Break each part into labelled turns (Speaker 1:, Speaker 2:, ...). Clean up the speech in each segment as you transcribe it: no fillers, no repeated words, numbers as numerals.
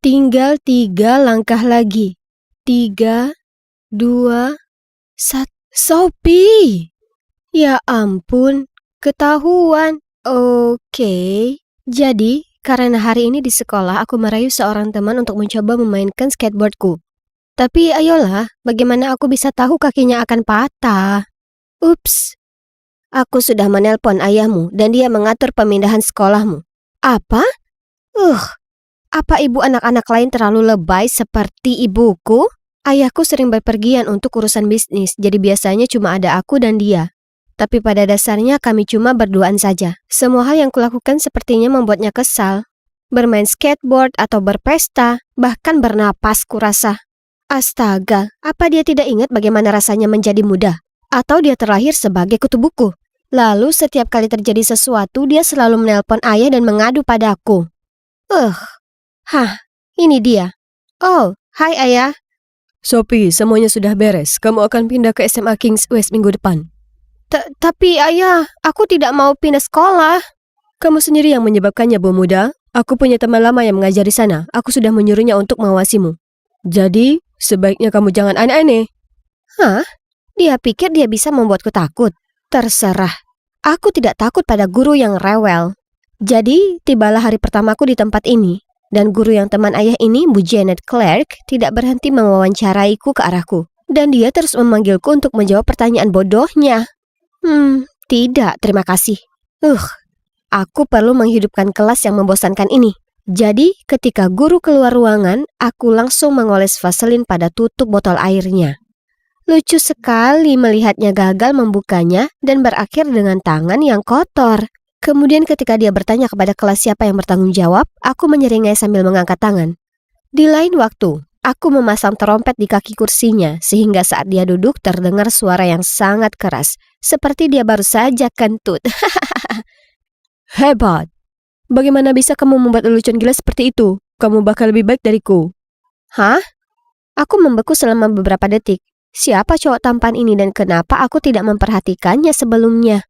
Speaker 1: Tinggal 3 langkah lagi. 3, 2, 1. Sophie! Ya ampun, ketahuan. Oke. Jadi, karena hari ini di sekolah aku merayu seorang teman untuk mencoba memainkan skateboardku. Tapi ayolah, bagaimana aku bisa tahu kakinya akan patah? Ups, aku sudah menelpon ayahmu dan dia mengatur pemindahan sekolahmu. Apa? Apa ibu anak-anak lain terlalu lebay seperti ibuku? Ayahku sering berpergian untuk urusan bisnis, jadi biasanya cuma ada aku dan dia. Tapi pada dasarnya kami cuma berduaan saja. Semua hal yang kulakukan sepertinya membuatnya kesal. Bermain skateboard atau berpesta, bahkan bernapas kurasa. Astaga, apa dia tidak ingat bagaimana rasanya menjadi muda? Atau dia terlahir sebagai kutu buku? Lalu setiap kali terjadi sesuatu, dia selalu menelpon ayah dan mengadu padaku. Ini dia. Oh, hai ayah.
Speaker 2: Sophie, semuanya sudah beres. Kamu akan pindah ke SMA Kings West minggu depan.
Speaker 1: Tapi ayah, aku tidak mau pindah sekolah.
Speaker 2: Kamu sendiri yang menyebabkannya, Bu Muda. Aku punya teman lama yang mengajar di sana. Aku sudah menyuruhnya untuk mengawasimu. Jadi, sebaiknya kamu jangan aneh-aneh.
Speaker 1: Dia pikir dia bisa membuatku takut. Terserah. Aku tidak takut pada guru yang rewel. Jadi, tibalah hari pertamaku di tempat ini. Dan guru yang teman ayah ini, Bu Janet Clark, tidak berhenti mewawancaraiku ke arahku. Dan dia terus memanggilku untuk menjawab pertanyaan bodohnya. Tidak, terima kasih. Aku perlu menghidupkan kelas yang membosankan ini. Jadi, ketika guru keluar ruangan, aku langsung mengoles vaselin pada tutup botol airnya. Lucu sekali melihatnya gagal membukanya dan berakhir dengan tangan yang kotor. Kemudian ketika dia bertanya kepada kelas siapa yang bertanggung jawab, aku menyeringai sambil mengangkat tangan. Di lain waktu, aku memasang trompet di kaki kursinya sehingga saat dia duduk terdengar suara yang sangat keras, seperti dia baru saja kentut.
Speaker 2: Hebat! Bagaimana bisa kamu membuat lelucon gila seperti itu? Kamu bakal lebih baik dariku.
Speaker 1: Aku membeku selama beberapa detik. Siapa cowok tampan ini dan kenapa aku tidak memperhatikannya sebelumnya?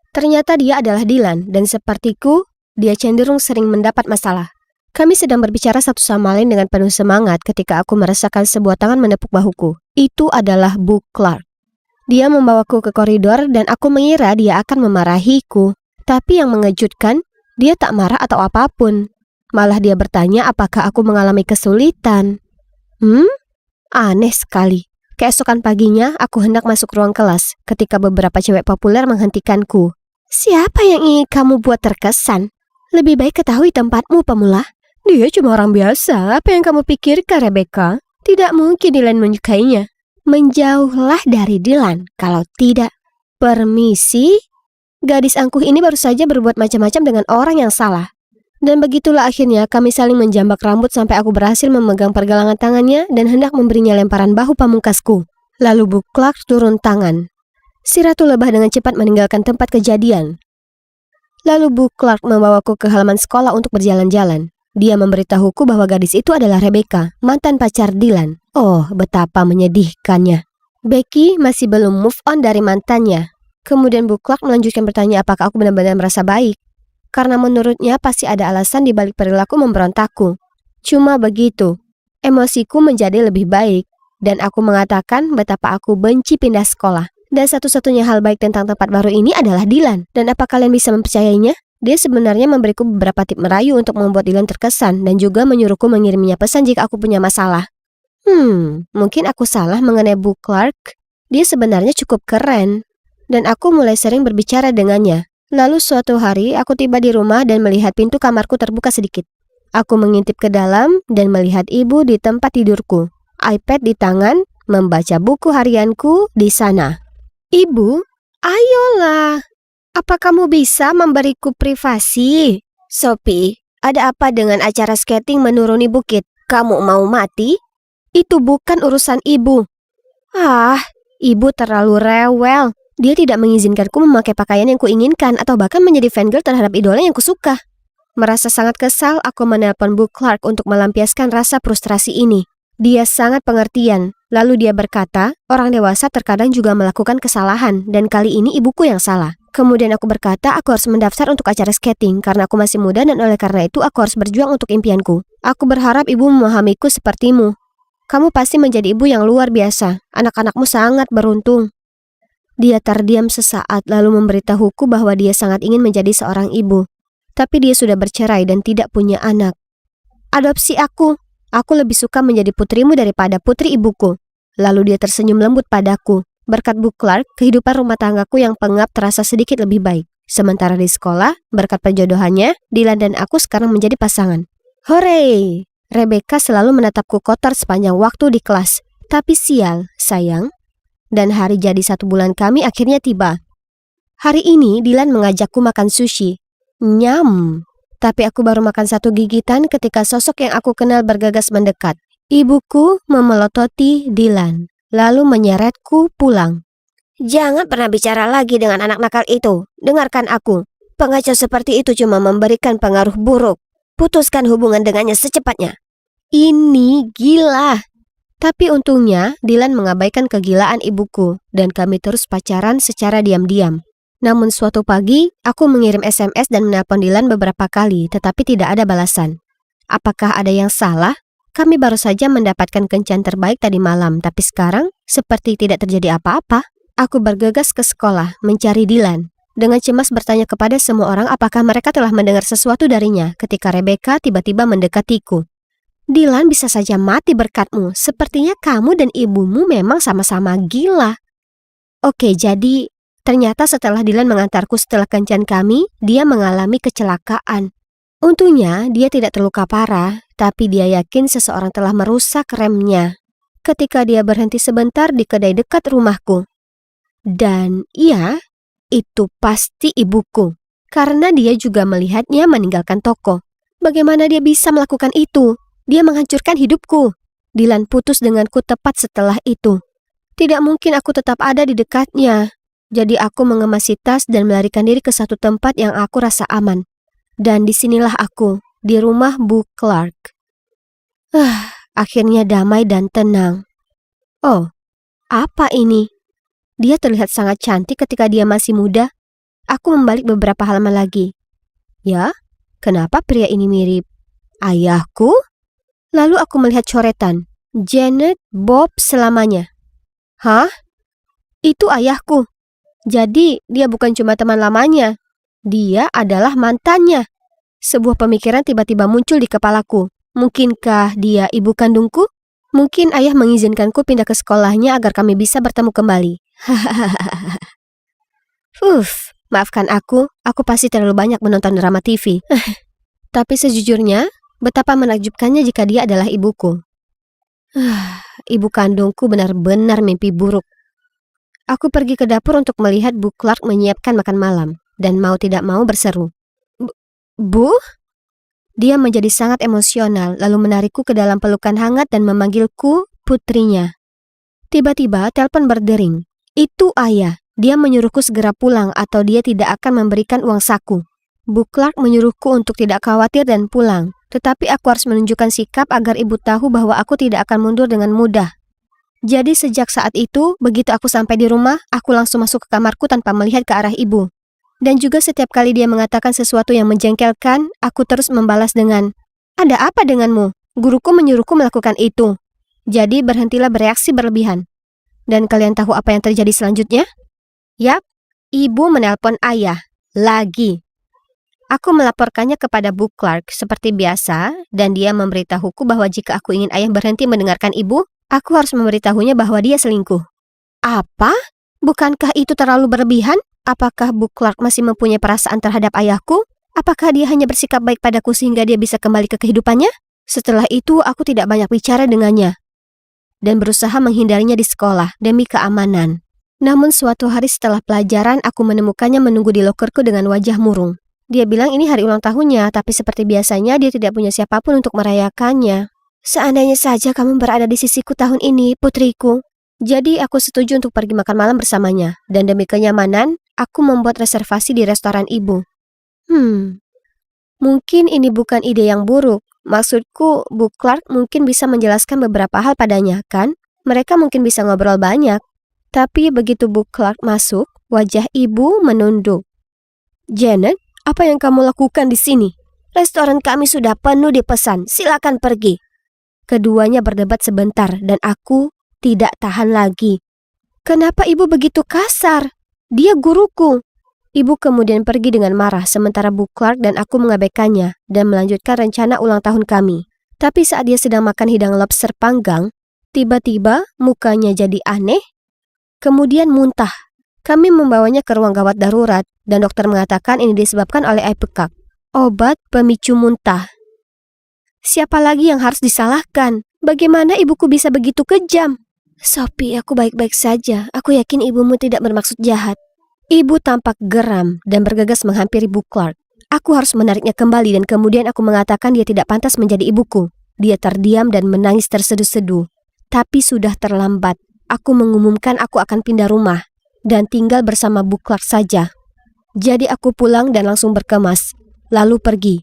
Speaker 1: Ternyata dia adalah Dylan, dan sepertiku, dia cenderung sering mendapat masalah. Kami sedang berbicara satu sama lain dengan penuh semangat ketika aku merasakan sebuah tangan menepuk bahuku. Itu adalah Bu Clark. Dia membawaku ke koridor dan aku mengira dia akan memarahiku. Tapi yang mengejutkan, dia tak marah atau apapun. Malah dia bertanya apakah aku mengalami kesulitan. Aneh sekali. Keesokan paginya, aku hendak masuk ruang kelas ketika beberapa cewek populer menghentikanku. Siapa yang ingin kamu buat terkesan? Lebih baik ketahui tempatmu, pemula.
Speaker 2: Dia cuma orang biasa. Apa yang kamu pikirkan, Rebecca?
Speaker 1: Tidak mungkin Dylan menyukainya. Menjauhlah dari Dylan, kalau tidak. Permisi? Gadis angkuh ini baru saja berbuat macam-macam dengan orang yang salah. Dan begitulah akhirnya kami saling menjambak rambut sampai aku berhasil memegang pergelangan tangannya dan hendak memberinya lemparan bahu pamungkasku. Lalu Bu Clark turun tangan. Si ratu lebah dengan cepat meninggalkan tempat kejadian. Lalu Bu Clark membawaku ke halaman sekolah untuk berjalan-jalan. Dia memberitahuku bahwa gadis itu adalah Rebecca, mantan pacar Dylan. Oh, betapa menyedihkannya. Becky masih belum move on dari mantannya. Kemudian Bu Clark melanjutkan bertanya apakah aku benar-benar merasa baik. Karena menurutnya pasti ada alasan di balik perilaku memberontakku. Cuma begitu, emosiku menjadi lebih baik. Dan aku mengatakan betapa aku benci pindah sekolah. Dan satu-satunya hal baik tentang tempat baru ini adalah Dylan. Dan apa kalian bisa mempercayainya? Dia sebenarnya memberiku beberapa tip merayu untuk membuat Dylan terkesan. Dan juga menyuruhku mengirimnya pesan jika aku punya masalah. Mungkin aku salah mengenai Bu Clark. Dia sebenarnya cukup keren. Dan aku mulai sering berbicara dengannya. Lalu suatu hari aku tiba di rumah dan melihat pintu kamarku terbuka sedikit. Aku mengintip ke dalam dan melihat ibu di tempat tidurku. iPad di tangan, membaca buku harianku di sana. Ibu, ayolah. Apa kamu bisa memberiku privasi? Sophie, ada apa dengan acara skating menuruni bukit? Kamu mau mati? Itu bukan urusan ibu. Ibu terlalu rewel. Dia tidak mengizinkanku memakai pakaian yang kuinginkan atau bahkan menjadi fangirl terhadap idola yang kusuka. Merasa sangat kesal, aku menelpon Bu Clark untuk melampiaskan rasa frustrasi ini. Dia sangat pengertian. Lalu dia berkata, orang dewasa terkadang juga melakukan kesalahan dan kali ini ibuku yang salah. Kemudian aku berkata aku harus mendaftar untuk acara skating karena aku masih muda dan oleh karena itu aku harus berjuang untuk impianku. Aku berharap ibu memahamiku sepertimu. Kamu pasti menjadi ibu yang luar biasa. Anak-anakmu sangat beruntung. Dia terdiam sesaat lalu memberitahuku bahwa dia sangat ingin menjadi seorang ibu. Tapi dia sudah bercerai dan tidak punya anak. Adopsi aku. Aku lebih suka menjadi putrimu daripada putri ibuku. Lalu dia tersenyum lembut padaku. Berkat Bu Clark, kehidupan rumah tanggaku yang pengap terasa sedikit lebih baik. Sementara di sekolah, berkat perjodohannya, Dylan dan aku sekarang menjadi pasangan. Hore! Rebecca selalu menatapku kotor sepanjang waktu di kelas. Tapi sial, sayang. Dan hari jadi 1 bulan kami akhirnya tiba. Hari ini Dylan mengajakku makan sushi. Nyam! Tapi aku baru makan 1 gigitan ketika sosok yang aku kenal bergegas mendekat. Ibuku memelototi Dylan, lalu menyeretku pulang. Jangan pernah bicara lagi dengan anak nakal itu. Dengarkan aku. Pengacau seperti itu cuma memberikan pengaruh buruk. Putuskan hubungan dengannya secepatnya. Ini gila. Tapi untungnya Dylan mengabaikan kegilaan ibuku dan kami terus pacaran secara diam-diam. Namun suatu pagi, aku mengirim SMS dan menelpon Dylan beberapa kali, tetapi tidak ada balasan. Apakah ada yang salah? Kami baru saja mendapatkan kencan terbaik tadi malam, tapi sekarang seperti tidak terjadi apa-apa. Aku bergegas ke sekolah mencari Dylan. Dengan cemas bertanya kepada semua orang apakah mereka telah mendengar sesuatu darinya ketika Rebecca tiba-tiba mendekatiku. Dylan bisa saja mati berkatmu. Sepertinya kamu dan ibumu memang sama-sama gila. Oke, jadi ternyata setelah Dylan mengantarku setelah kencan kami, dia mengalami kecelakaan. Untungnya dia tidak terluka parah, tapi dia yakin seseorang telah merusak remnya ketika dia berhenti sebentar di kedai dekat rumahku. Dan iya, itu pasti ibuku, karena dia juga melihatnya meninggalkan toko. Bagaimana dia bisa melakukan itu? Dia menghancurkan hidupku. Dylan putus denganku tepat setelah itu. Tidak mungkin aku tetap ada di dekatnya. Jadi aku mengemasi tas dan melarikan diri ke satu tempat yang aku rasa aman. Dan disinilah aku, di rumah Bu Clark. Akhirnya damai dan tenang. Oh, apa ini? Dia terlihat sangat cantik ketika dia masih muda. Aku membalik beberapa halaman lagi. Ya, kenapa pria ini mirip ayahku? Lalu aku melihat coretan. Janet Bob selamanya. Hah? Itu ayahku. Jadi dia bukan cuma teman lamanya. Dia adalah mantannya. Sebuah pemikiran tiba-tiba muncul di kepalaku. Mungkinkah dia ibu kandungku? Mungkin ayah mengizinkanku pindah ke sekolahnya agar kami bisa bertemu kembali. Maafkan aku pasti terlalu banyak menonton drama TV. Tapi sejujurnya, betapa menakjubkannya jika dia adalah ibuku. Ibu kandungku benar-benar mimpi buruk. Aku pergi ke dapur untuk melihat Bu Clark menyiapkan makan malam. Dan mau tidak mau berseru. Bu? Dia menjadi sangat emosional lalu menarikku ke dalam pelukan hangat dan memanggilku putrinya. Tiba-tiba telepon berdering. Itu ayah. Dia menyuruhku segera pulang atau dia tidak akan memberikan uang saku. Bu Clark menyuruhku untuk tidak khawatir dan pulang. Tetapi aku harus menunjukkan sikap agar ibu tahu bahwa aku tidak akan mundur dengan mudah. Jadi sejak saat itu, begitu aku sampai di rumah, aku langsung masuk ke kamarku tanpa melihat ke arah ibu. Dan juga setiap kali dia mengatakan sesuatu yang menjengkelkan, aku terus membalas dengan, "Ada apa denganmu? Guruku menyuruhku melakukan itu." Jadi berhentilah bereaksi berlebihan. Dan kalian tahu apa yang terjadi selanjutnya? Yap, ibu menelpon ayah. Lagi. Aku melaporkannya kepada Bu Clark seperti biasa, dan dia memberitahuku bahwa jika aku ingin ayah berhenti mendengarkan ibu, aku harus memberitahunya bahwa dia selingkuh. Apa? Bukankah itu terlalu berlebihan? Apakah Bu Clark masih mempunyai perasaan terhadap ayahku? Apakah dia hanya bersikap baik padaku sehingga dia bisa kembali ke kehidupannya? Setelah itu, aku tidak banyak bicara dengannya dan berusaha menghindarinya di sekolah demi keamanan. Namun suatu hari setelah pelajaran, aku menemukannya menunggu di lokerku dengan wajah murung. Dia bilang ini hari ulang tahunnya, tapi seperti biasanya dia tidak punya siapapun untuk merayakannya. Seandainya saja kamu berada di sisiku tahun ini, putriku. Jadi aku setuju untuk pergi makan malam bersamanya. Dan demi kenyamanan, aku membuat reservasi di restoran ibu. Mungkin ini bukan ide yang buruk. Maksudku, Bu Clark mungkin bisa menjelaskan beberapa hal padanya, kan? Mereka mungkin bisa ngobrol banyak. Tapi begitu Bu Clark masuk, wajah ibu menunduk. Janet, apa yang kamu lakukan di sini? Restoran kami sudah penuh dipesan, silakan pergi. Keduanya berdebat sebentar dan aku tidak tahan lagi. Kenapa ibu begitu kasar? Dia guruku. Ibu kemudian pergi dengan marah sementara Bu Clark dan aku mengabaikannya dan melanjutkan rencana ulang tahun kami. Tapi saat dia sedang makan hidang lobster panggang, tiba-tiba mukanya jadi aneh, kemudian muntah. Kami membawanya ke ruang gawat darurat dan dokter mengatakan ini disebabkan oleh air pekak, obat pemicu muntah. Siapa lagi yang harus disalahkan? Bagaimana ibuku bisa begitu kejam? Sophie, aku baik-baik saja. Aku yakin ibumu tidak bermaksud jahat. Ibu tampak geram dan bergegas menghampiri Bu Clark. Aku harus menariknya kembali dan kemudian aku mengatakan dia tidak pantas menjadi ibuku. Dia terdiam dan menangis terseduh-seduh. Tapi sudah terlambat. Aku mengumumkan aku akan pindah rumah dan tinggal bersama Bu Clark saja. Jadi aku pulang dan langsung berkemas, lalu pergi.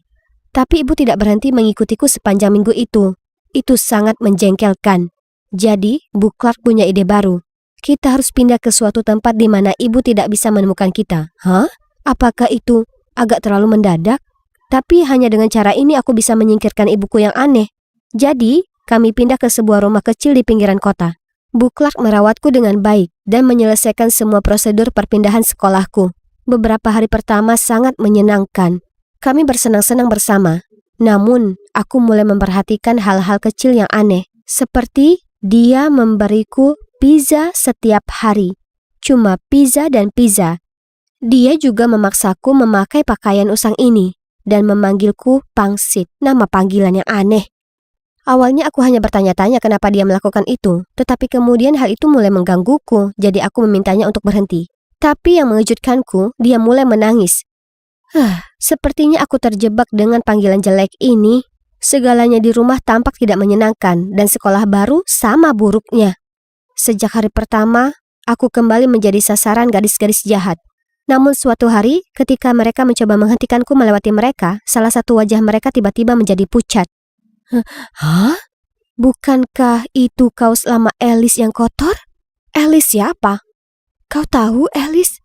Speaker 1: Tapi ibu tidak berhenti mengikutiku sepanjang minggu itu. Itu sangat menjengkelkan. Jadi, Bu Clark punya ide baru. Kita harus pindah ke suatu tempat di mana ibu tidak bisa menemukan kita. Hah? Apakah itu agak terlalu mendadak? Tapi hanya dengan cara ini aku bisa menyingkirkan ibuku yang aneh. Jadi, kami pindah ke sebuah rumah kecil di pinggiran kota. Bu Clark merawatku dengan baik dan menyelesaikan semua prosedur perpindahan sekolahku. Beberapa hari pertama sangat menyenangkan. Kami bersenang-senang bersama. Namun, aku mulai memperhatikan hal-hal kecil yang aneh. Seperti dia memberiku pizza setiap hari. Cuma pizza dan pizza. Dia juga memaksaku memakai pakaian usang ini dan memanggilku pangsit, nama panggilan yang aneh. Awalnya aku hanya bertanya-tanya kenapa dia melakukan itu, tetapi kemudian hal itu mulai menggangguku, jadi aku memintanya untuk berhenti. Tapi yang mengejutkanku, dia mulai menangis. Sepertinya aku terjebak dengan panggilan jelek ini. Segalanya di rumah tampak tidak menyenangkan dan sekolah baru sama buruknya. Sejak hari pertama, aku kembali menjadi sasaran gadis-gadis jahat. Namun suatu hari, ketika mereka mencoba menghentikanku melewati mereka, salah satu wajah mereka tiba-tiba menjadi pucat. Hah? Bukankah itu kaos lama Alice yang kotor? Alice siapa? Kau tahu Alice?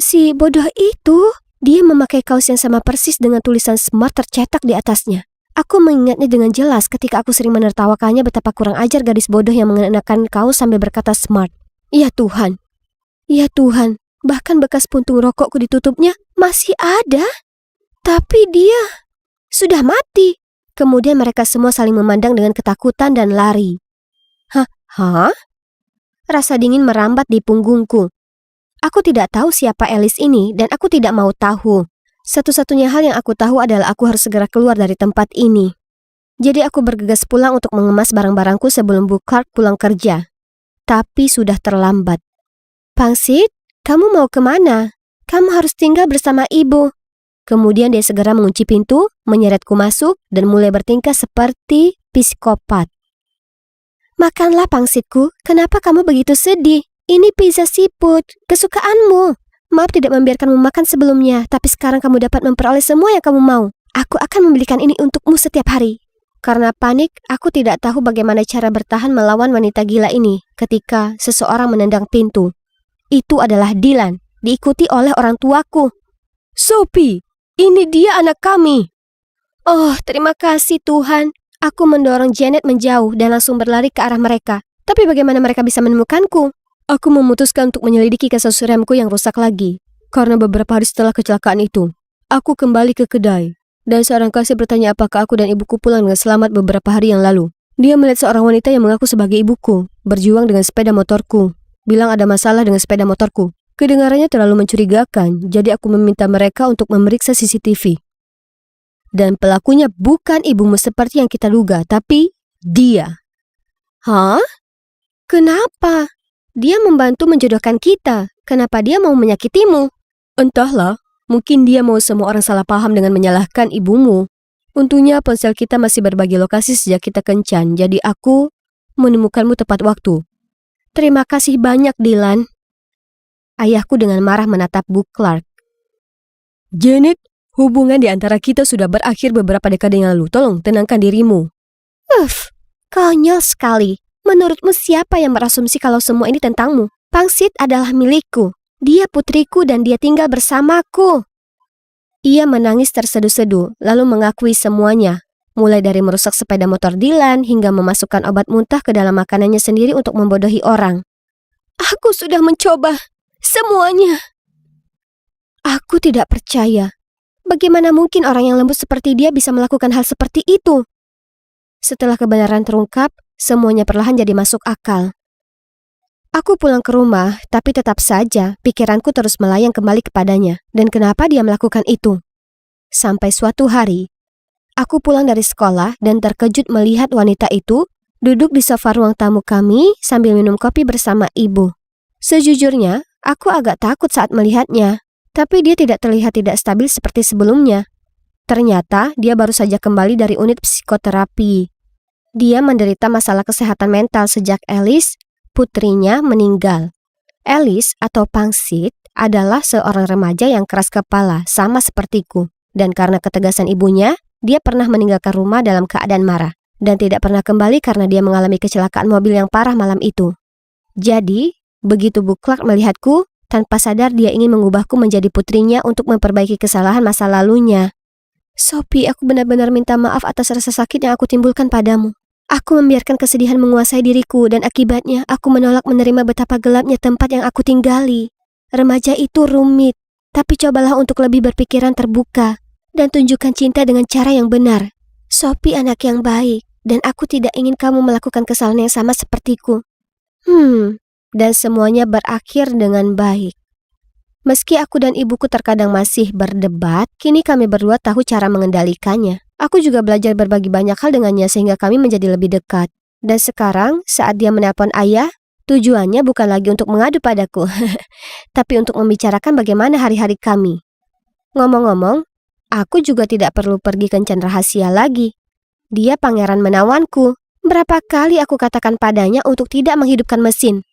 Speaker 1: Si bodoh itu. Dia memakai kaos yang sama persis dengan tulisan smart tercetak di atasnya. Aku mengingatnya dengan jelas ketika aku sering menertawakannya betapa kurang ajar gadis bodoh yang mengenakan kaos sambil berkata smart. Ya Tuhan. Ya Tuhan, bahkan bekas puntung rokokku ditutupnya masih ada. Tapi dia sudah mati. Kemudian mereka semua saling memandang dengan ketakutan dan lari. Hah? Rasa dingin merambat di punggungku. Aku tidak tahu siapa Alice ini dan aku tidak mau tahu. Satu-satunya hal yang aku tahu adalah aku harus segera keluar dari tempat ini. Jadi aku bergegas pulang untuk mengemas barang-barangku sebelum Bu Clark pulang kerja. Tapi sudah terlambat. Pangsit, kamu mau kemana? Kamu harus tinggal bersama ibu. Kemudian dia segera mengunci pintu, menyeretku masuk dan mulai bertingkah seperti psikopat. Makanlah pangsitku, kenapa kamu begitu sedih? Ini pizza seafood, kesukaanmu. Maaf tidak membiarkanmu makan sebelumnya, tapi sekarang kamu dapat memperoleh semua yang kamu mau. Aku akan membelikan ini untukmu setiap hari. Karena panik, aku tidak tahu bagaimana cara bertahan melawan wanita gila ini ketika seseorang menendang pintu. Itu adalah Dylan, diikuti oleh orang tuaku. Sophie, ini dia anak kami. Oh, terima kasih Tuhan. Aku mendorong Janet menjauh dan langsung berlari ke arah mereka. Tapi bagaimana mereka bisa menemukanku? Aku memutuskan untuk menyelidiki kasus remku yang rusak lagi. Karena beberapa hari setelah kecelakaan itu, aku kembali ke kedai. Dan seorang kasir bertanya apakah aku dan ibuku pulang dengan selamat beberapa hari yang lalu. Dia melihat seorang wanita yang mengaku sebagai ibuku, berjuang dengan sepeda motorku. Bilang ada masalah dengan sepeda motorku. Kedengarannya terlalu mencurigakan, jadi aku meminta mereka untuk memeriksa CCTV. Dan pelakunya bukan ibumu seperti yang kita duga, tapi dia. Hah? Kenapa? Dia membantu menjodohkan kita. Kenapa dia mau menyakitimu? Entahlah, mungkin dia mau semua orang salah paham dengan menyalahkan ibumu. Untungnya ponsel kita masih berbagi lokasi sejak kita kencan, jadi aku menemukanmu tepat waktu. Terima kasih banyak, Dylan. Ayahku dengan marah menatap Bu Clark. Janet, hubungan di antara kita sudah berakhir beberapa dekade yang lalu. Tolong tenangkan dirimu. Konyol sekali. Menurutmu siapa yang berasumsi kalau semua ini tentangmu? Pangsit adalah milikku. Dia putriku dan dia tinggal bersamaku. Ia menangis terseduh-seduh, lalu mengakui semuanya. Mulai dari merusak sepeda motor Dylan hingga memasukkan obat muntah ke dalam makanannya sendiri untuk membodohi orang. Aku sudah mencoba semuanya. Aku tidak percaya. Bagaimana mungkin orang yang lembut seperti dia bisa melakukan hal seperti itu? Setelah kebenaran terungkap, semuanya perlahan jadi masuk akal. Aku pulang ke rumah, tapi tetap saja pikiranku terus melayang kembali kepadanya. Dan kenapa dia melakukan itu? Sampai suatu hari, aku pulang dari sekolah dan terkejut melihat wanita itu duduk di sofa ruang tamu kami sambil minum kopi bersama ibu. Sejujurnya, aku agak takut saat melihatnya, tapi dia tidak terlihat tidak stabil seperti sebelumnya. Ternyata dia baru saja kembali dari unit psikoterapi. Dia menderita masalah kesehatan mental sejak Alice, putrinya, meninggal. Alice atau Pangsit adalah seorang remaja yang keras kepala, sama sepertiku. Dan karena ketegasan ibunya, dia pernah meninggalkan rumah dalam keadaan marah. Dan tidak pernah kembali karena dia mengalami kecelakaan mobil yang parah malam itu. Jadi, begitu Bu Clark melihatku, tanpa sadar dia ingin mengubahku menjadi putrinya untuk memperbaiki kesalahan masa lalunya. Sophie, aku benar-benar minta maaf atas rasa sakit yang aku timbulkan padamu. Aku membiarkan kesedihan menguasai diriku dan akibatnya aku menolak menerima betapa gelapnya tempat yang aku tinggali. Remaja itu rumit, tapi cobalah untuk lebih berpikiran terbuka dan tunjukkan cinta dengan cara yang benar. Sophie anak yang baik dan aku tidak ingin kamu melakukan kesalahan yang sama sepertiku. Dan semuanya berakhir dengan baik. Meski aku dan ibuku terkadang masih berdebat, kini kami berdua tahu cara mengendalikannya. Aku juga belajar berbagi banyak hal dengannya sehingga kami menjadi lebih dekat. Dan sekarang, saat dia menelpon ayah, tujuannya bukan lagi untuk mengadu padaku, tapi untuk membicarakan bagaimana hari-hari kami. Ngomong-ngomong, aku juga tidak perlu pergi kencan rahasia lagi. Dia pangeran menawanku. Berapa kali aku katakan padanya untuk tidak menghidupkan mesin.